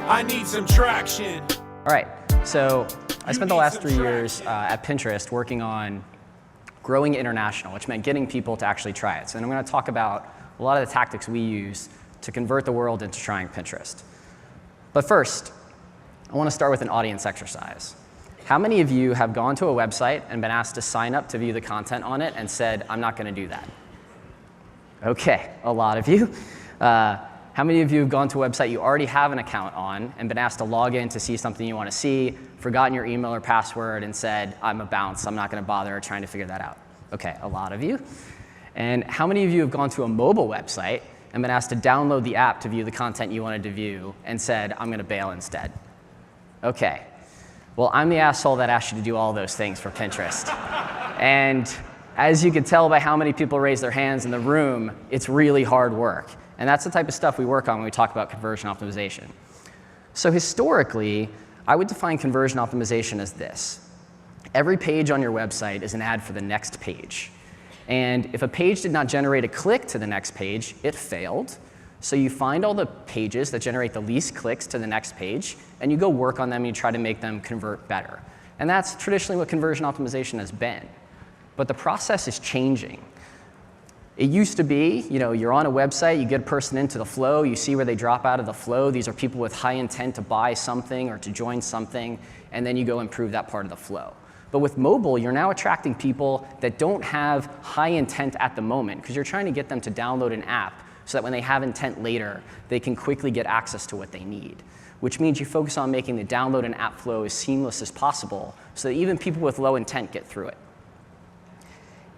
I need some traction. All right, so I spent the last 3 years at Pinterest working on growing international, which meant getting people to actually try it. So I'm going to talk about a lot of the tactics we use to convert the world into trying Pinterest. But first, I want to start with an audience exercise. How many of you have gone to a website and been asked to sign up to view the content on it and said, I'm not going to do that? Okay, a lot of you. How many of you have gone to a website you already have an account on and been asked to log in to see something you want to see, forgotten your email or password, and said, I'm a bounce, I'm not going to bother trying to figure that out? Okay, a lot of you. And how many of you have gone to a mobile website and been asked to download the app to view the content you wanted to view and said, I'm going to bail instead? Okay. Well, I'm the asshole that asked you to do all those things for Pinterest. And as you can tell by how many people raise their hands in the room, it's really hard work. And that's the type of stuff we work on when we talk about conversion optimization. So historically, I would define conversion optimization as this. Every page on your website is an ad for the next page. And if a page did not generate a click to the next page, it failed. So you find all the pages that generate the least clicks to the next page, and you go work on them and you try to make them convert better. And that's traditionally what conversion optimization has been. But the process is changing. It used to be, you're on a website, you get a person into the flow, you see where they drop out of the flow. These are people with high intent to buy something or to join something, and then you go improve that part of the flow. But with mobile, you're now attracting people that don't have high intent at the moment, because you're trying to get them to download an app so that when they have intent later, they can quickly get access to what they need. Which means you focus on making the download and app flow as seamless as possible so that even people with low intent get through it.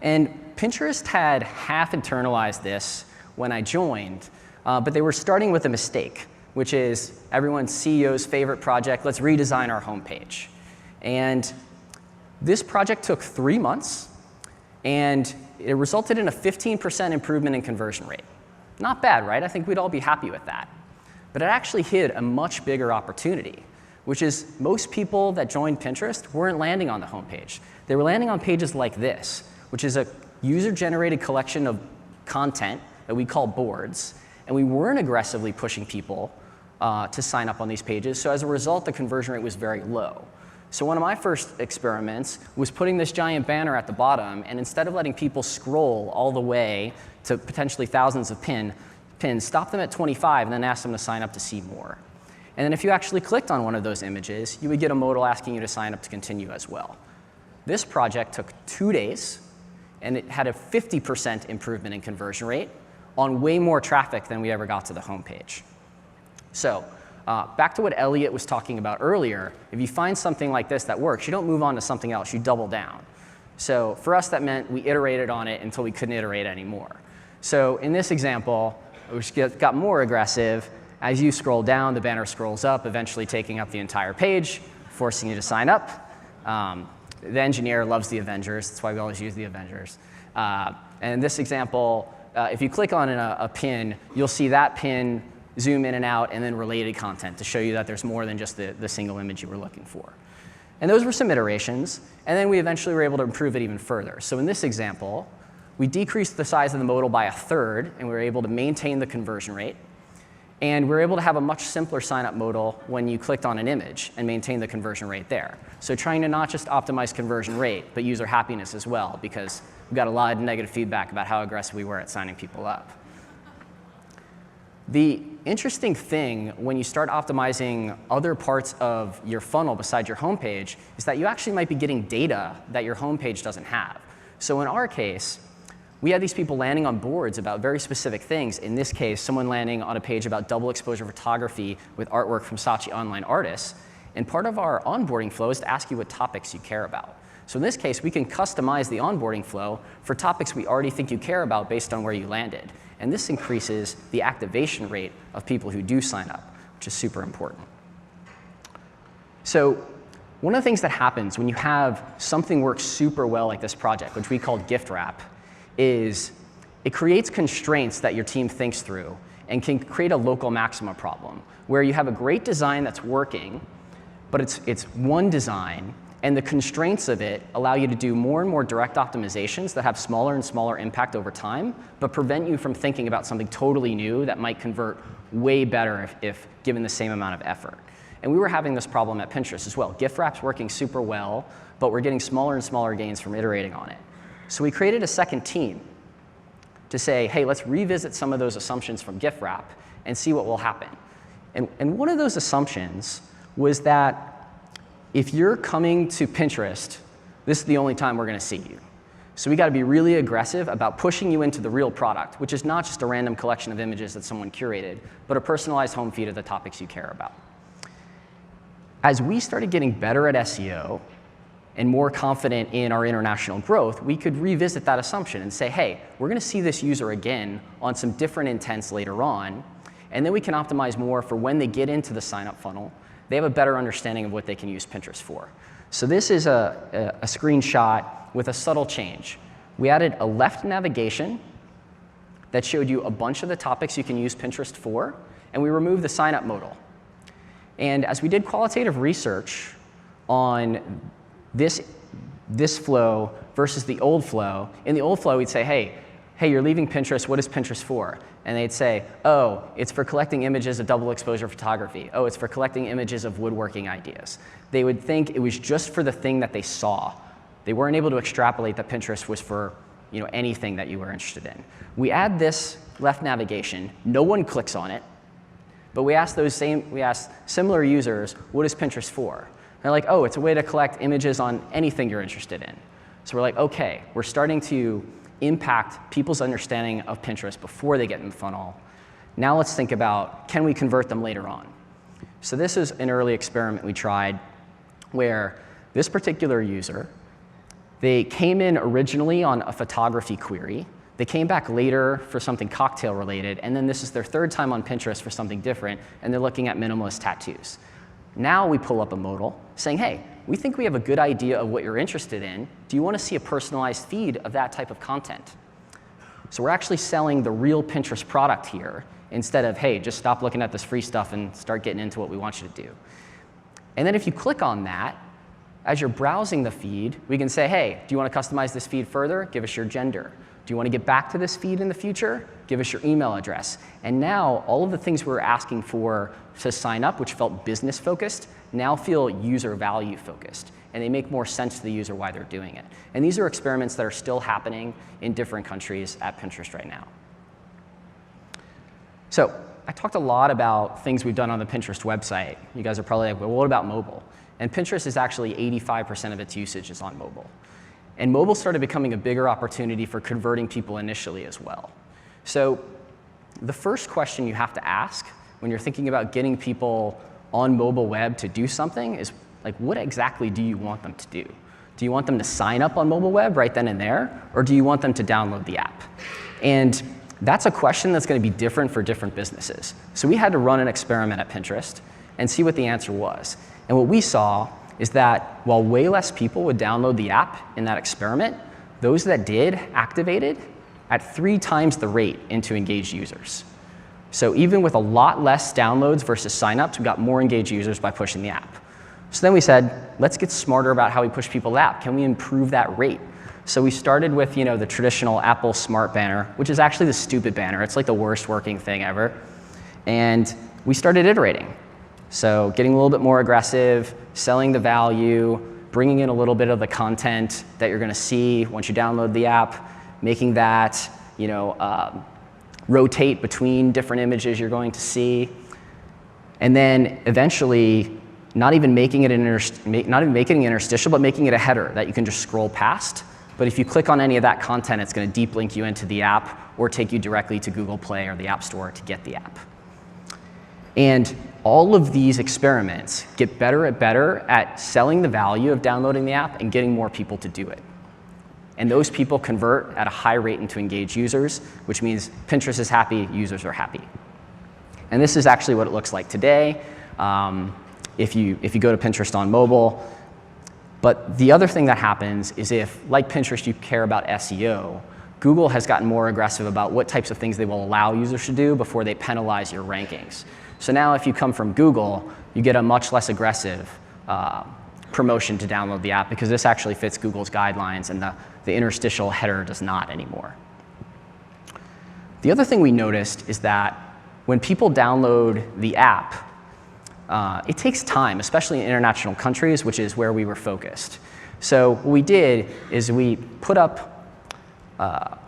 And Pinterest had half internalized this when I joined, but they were starting with a mistake, which is everyone's CEO's favorite project, let's redesign our homepage. And this project took 3 months, and it resulted in a 15% improvement in conversion rate. Not bad, right? I think we'd all be happy with that. But it actually hid a much bigger opportunity, which is most people that joined Pinterest weren't landing on the homepage. They were landing on pages like this, which is a user-generated collection of content that we call boards, and we weren't aggressively pushing people to sign up on these pages, so as a result, the conversion rate was very low. So one of my first experiments was putting this giant banner at the bottom, and instead of letting people scroll all the way to potentially thousands of pins, stop them at 25 and then ask them to sign up to see more. And then if you actually clicked on one of those images, you would get a modal asking you to sign up to continue as well. This project took 2 days, and it had a 50% improvement in conversion rate on way more traffic than we ever got to the homepage. So back to what Elliot was talking about earlier, if you find something like this that works, you don't move on to something else, you double down. So for us, that meant we iterated on it until we couldn't iterate anymore. So in this example, which got more aggressive, as you scroll down, the banner scrolls up, eventually taking up the entire page, forcing you to sign up. The engineer loves the Avengers. That's why we always use the Avengers. And in this example, if you click on a pin, you'll see that pin zoom in and out, and then related content to show you that there's more than just the single image you were looking for. And those were some iterations, and then we eventually were able to improve it even further. So in this example, we decreased the size of the modal by 1/3, and we were able to maintain the conversion rate. And we were able to have a much simpler sign-up modal when you clicked on an image and maintain the conversion rate there. So trying to not just optimize conversion rate, but user happiness as well, because we got a lot of negative feedback about how aggressive we were at signing people up. The interesting thing when you start optimizing other parts of your funnel besides your homepage is that you actually might be getting data that your homepage doesn't have. So in our case, we had these people landing on boards about very specific things. In this case, someone landing on a page about double exposure photography with artwork from Saatchi Online Artists. And part of our onboarding flow is to ask you what topics you care about. So in this case, we can customize the onboarding flow for topics we already think you care about based on where you landed. And this increases the activation rate of people who do sign up, which is super important. So one of the things that happens when you have something work super well like this project, which we call gift wrap, is it creates constraints that your team thinks through and can create a local maxima problem, where you have a great design that's working, but it's one design, And the constraints of it allow you to do more and more direct optimizations that have smaller and smaller impact over time, but prevent you from thinking about something totally new that might convert way better if given the same amount of effort. And we were having this problem at Pinterest as well. GIF wrap's working super well, but we're getting smaller and smaller gains from iterating on it. So we created a second team to say, hey, let's revisit some of those assumptions from GIF wrap and see what will happen. And one of those assumptions was that if you're coming to Pinterest, this is the only time we're going to see you. So we got to be really aggressive about pushing you into the real product, which is not just a random collection of images that someone curated, but a personalized home feed of the topics you care about. As we started getting better at SEO and more confident in our international growth, we could revisit that assumption and say, hey, we're going to see this user again on some different intents later on, and then we can optimize more for when they get into the sign-up funnel. They have a better understanding of what they can use Pinterest for. So this is a screenshot with a subtle change. We added a left navigation that showed you a bunch of the topics you can use Pinterest for, and we removed the sign-up modal. And as we did qualitative research on this flow versus the old flow, in the old flow we'd say, hey, you're leaving Pinterest, what is Pinterest for? And they'd say, oh, it's for collecting images of double exposure photography. Oh, it's for collecting images of woodworking ideas. They would think it was just for the thing that they saw. They weren't able to extrapolate that Pinterest was for anything that you were interested in. We add this left navigation, no one clicks on it, but we ask similar users, what is Pinterest for? And they're like, oh, it's a way to collect images on anything you're interested in. So we're like, okay, we're starting to impact people's understanding of Pinterest before they get in the funnel. Now let's think about, can we convert them later on? So this is an early experiment we tried where this particular user, they came in originally on a photography query. They came back later for something cocktail related, and then this is their third time on Pinterest for something different, and they're looking at minimalist tattoos. Now we pull up a modal saying, hey, we think we have a good idea of what you're interested in. Do you want to see a personalized feed of that type of content? So we're actually selling the real Pinterest product here instead of, hey, just stop looking at this free stuff and start getting into what we want you to do. And then if you click on that, as you're browsing the feed, we can say, hey, do you want to customize this feed further? Give us your gender. Do you want to get back to this feed in the future? Give us your email address. And now all of the things we were asking for to sign up, which felt business focused, now feel user value focused. And they make more sense to the user why they're doing it. And these are experiments that are still happening in different countries at Pinterest right now. So I talked a lot about things we've done on the Pinterest website. You guys are probably like, well, what about mobile? And Pinterest is actually 85% of its usage is on mobile. And mobile started becoming a bigger opportunity for converting people initially as well. So the first question you have to ask when you're thinking about getting people on mobile web to do something is, like, what exactly do you want them to do? Do you want them to sign up on mobile web right then and there, or do you want them to download the app? And that's a question that's going to be different for different businesses. So we had to run an experiment at Pinterest and see what the answer was. And what we saw is that while way less people would download the app in that experiment, those that did activated at 3 times the rate into engaged users. So even with a lot less downloads versus signups, we got more engaged users by pushing the app. So then we said, let's get smarter about how we push people to the app. Can we improve that rate? So we started with the traditional Apple Smart banner, which is actually the stupid banner. It's like the worst working thing ever. And we started iterating. So getting a little bit more aggressive, selling the value, bringing in a little bit of the content that you're going to see once you download the app, making that rotate between different images you're going to see, and then eventually not even making it an interstitial, but making it a header that you can just scroll past. But if you click on any of that content, it's going to deep link you into the app or take you directly to Google Play or the App Store to get the app. And all of these experiments get better at selling the value of downloading the app and getting more people to do it. And those people convert at a high rate into engaged users, which means Pinterest is happy, users are happy. And this is actually what it looks like today if you go to Pinterest on mobile. But the other thing that happens is if, like Pinterest, you care about SEO, Google has gotten more aggressive about what types of things they will allow users to do before they penalize your rankings. So now if you come from Google, you get a much less aggressive promotion to download the app because this actually fits Google's guidelines and the interstitial header does not anymore. The other thing we noticed is that when people download the app, it takes time, especially in international countries, which is where we were focused. So what we did is we put up,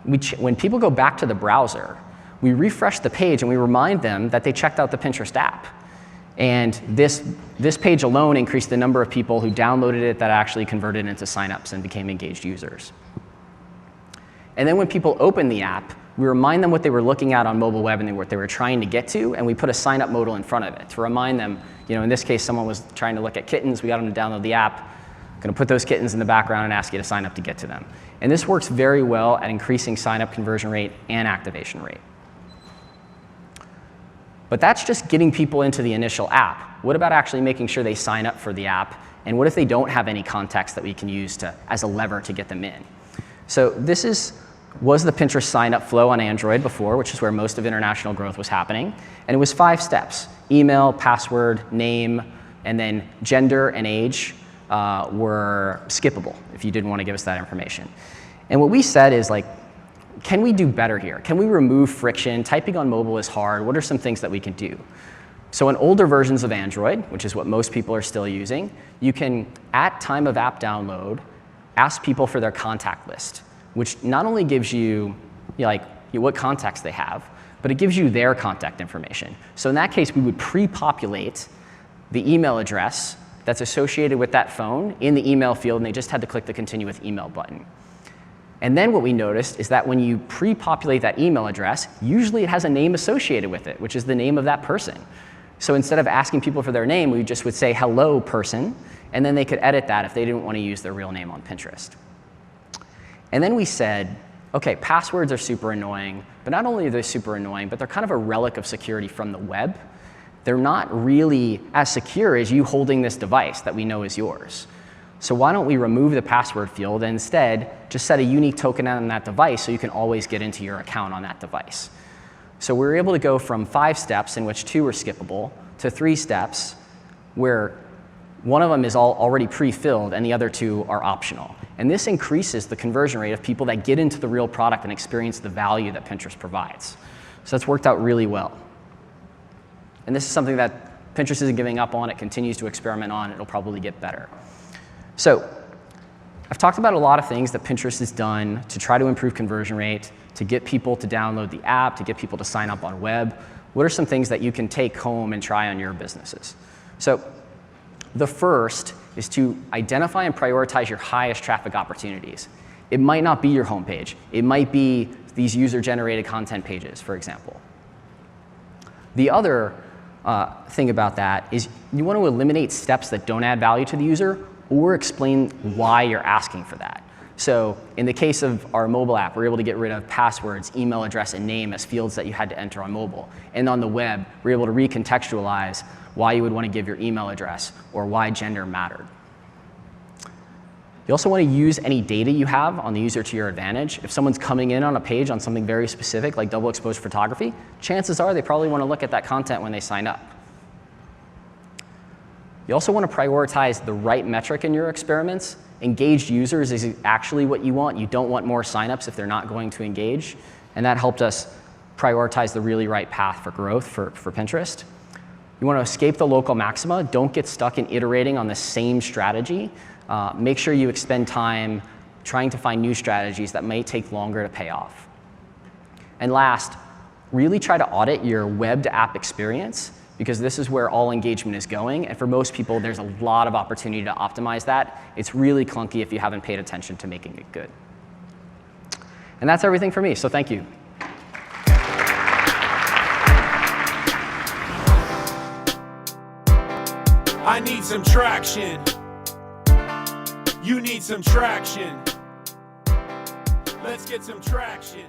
when people go back to the browser, we refresh the page and we remind them that they checked out the Pinterest app. And this page alone increased the number of people who downloaded it that actually converted into signups and became engaged users. And then when people open the app, we remind them what they were looking at on mobile web and what they were trying to get to, and we put a sign-up modal in front of it to remind them, in this case, someone was trying to look at kittens. We got them to download the app. Going to put those kittens in the background and ask you to sign up to get to them. And this works very well at increasing sign-up conversion rate and activation rate. But that's just getting people into the initial app. What about actually making sure they sign up for the app? And what if they don't have any context that we can use as a lever to get them in? So this was the Pinterest sign-up flow on Android before, which is where most of international growth was happening. And it was 5 steps: email, password, name, and then gender and age were skippable if you didn't want to give us that information. And what we said is, can we do better here? Can we remove friction? Typing on mobile is hard. What are some things that we can do? So in older versions of Android, which is what most people are still using, you can, at time of app download, ask people for their contact list, which not only gives you what contacts they have, but it gives you their contact information. So in that case, we would pre-populate the email address that's associated with that phone in the email field, and they just had to click the Continue with Email button. And then what we noticed is that when you pre-populate that email address, usually it has a name associated with it, which is the name of that person. So instead of asking people for their name, we just would say, hello, person, and then they could edit that if they didn't want to use their real name on Pinterest. And then we said, OK, passwords are super annoying, but not only are they super annoying, but they're kind of a relic of security from the web. They're not really as secure as you holding this device that we know is yours. So why don't we remove the password field and instead just set a unique token on that device so you can always get into your account on that device? So we were able to go from 5 steps, in which 2 were skippable, to 3 steps where one of them is already pre-filled and the other 2 are optional. And this increases the conversion rate of people that get into the real product and experience the value that Pinterest provides. So that's worked out really well. And this is something that Pinterest isn't giving up on. It continues to experiment on. It'll probably get better. So I've talked about a lot of things that Pinterest has done to try to improve conversion rate, to get people to download the app, to get people to sign up on web. What are some things that you can take home and try on your businesses? So the first is to identify and prioritize your highest traffic opportunities. It might not be your homepage. It might be these user-generated content pages, for example. The other thing about that is you want to eliminate steps that don't add value to the user or explain why you're asking for that. So in the case of our mobile app, we're able to get rid of passwords, email address, and name as fields that you had to enter on mobile. And on the web, we're able to recontextualize why you would want to give your email address or why gender mattered. You also want to use any data you have on the user to your advantage. If someone's coming in on a page on something very specific, like double exposure photography, chances are they probably want to look at that content when they sign up. You also want to prioritize the right metric in your experiments. Engaged users is actually what you want. You don't want more signups if they're not going to engage. And that helped us prioritize the really right path for growth for Pinterest. You want to escape the local maxima. Don't get stuck in iterating on the same strategy. Make sure you expend time trying to find new strategies that may take longer to pay off. And last, really try to audit your web to app experience, because this is where all engagement is going. And for most people, there's a lot of opportunity to optimize that. It's really clunky if you haven't paid attention to making it good. And that's everything for me, so thank you. I need some traction. You need some traction. Let's get some traction.